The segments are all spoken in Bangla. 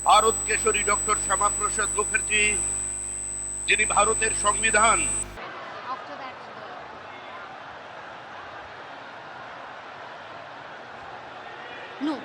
ভারত কেশরী ডক্টর শ্যামাপ্রসাদ মুখার্জি, যিনি ভারতের সংবিধান After that, no.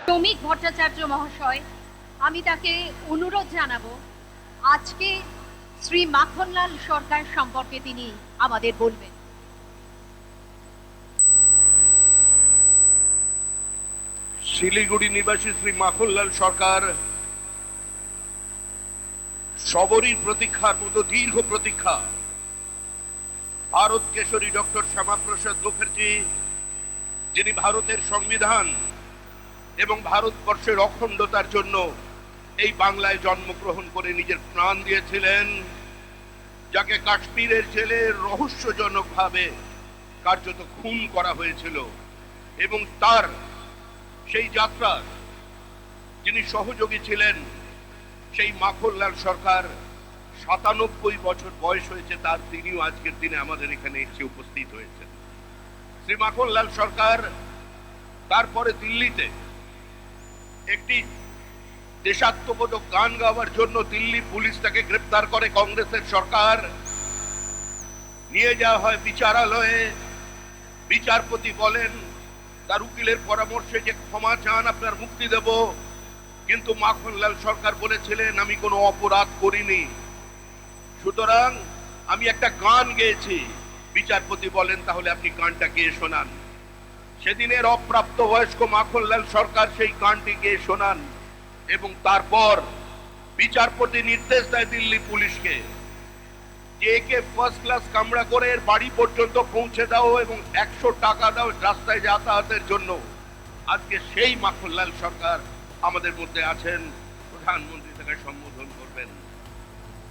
শ্রমিক ভট্টাচার্য মহাশয়, আমি তাকে অনুরোধ জানাবো আজকে শ্রী মাখনলাল সরকার সম্পর্কে তিনি আমাদের বলবেন। শিলিগুড়ি নিবাসী শ্রী মাখনলাল সরকার সবরই প্রতীক্ষার মতো দীর্ঘ প্রতীক্ষা। ভারত কেশরী ডক্টর শ্যামাপ্রসাদ মুখার্জি, যিনি ভারতের সংবিধান এবং ভারতবর্ষের অখণ্ডতার জন্য এই বাংলায় জন্মগ্রহণ করে নিজের প্রাণ দিয়েছিলেন, যাকে কাশ্মীরের জেলে রহস্যজনকভাবে কার্যত খুন করা হয়েছিল, এবং তার সেই যাত্রার যিনি সহযোগী ছিলেন, সেই মাখনলাল সরকার ৯৭ বছর বয়স হয়েছে তার, তিনিও আজকের দিনে আমাদের এখানে এসে উপস্থিত হয়েছেন। শ্রী মাখনলাল সরকার তারপরে দিল্লিতে একটি দেশাত্মবোধক গান গাওয়ার জন্য দিল্লি পুলিশ তাকে গ্রেপ্তার করে। কংগ্রেসের সরকার নিয়ে যাওয়া হয় বিচারালয়ে। বিচারপতি বলেন তার উকিলের পরামর্শে যে ক্ষমা চান, আপনার মুক্তি দেব। কিন্তু মাখনলাল সরকার বলেছিলেন আমি কোনো অপরাধ করিনি, সুতরাং আমি একটা গান গেয়েছি। বিচারপতি বলেন তাহলে আপনি গানটা গেয়ে শোনান। সেদিনের অপ্রাপ্ত বয়স্ক মাখনলাল সরকার সেই গানটি গেয়ে শোনান, এবং তারপর বিচারপতি নির্দেশ দেয় দিল্লি পুলিশকে যে একে ফার্স্ট ক্লাস কামরা করে এর বাড়ি পর্যন্ত পৌঁছে দাও এবং ১০০ টাকা দাও রাস্তায় যাতায়াতের জন্য। আজকে সেই মাখনলাল সরকার আমাদের মধ্যে আছেন, প্রধানমন্ত্রী তাকে সম্বোধন করবেন।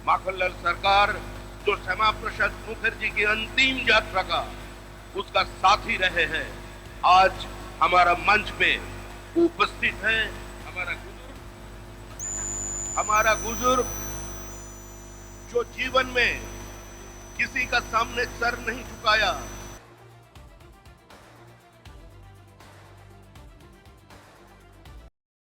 माखनलाल सरकार जो श्यामा प्रसाद मुखर्जी की अंतिम यात्रा का उसका साथी रहे हैं, आज हमारा मंच पे उपस्थित है। हमारा बुजुर्ग जो जीवन में किसी का सामने सर नहीं झुकाया,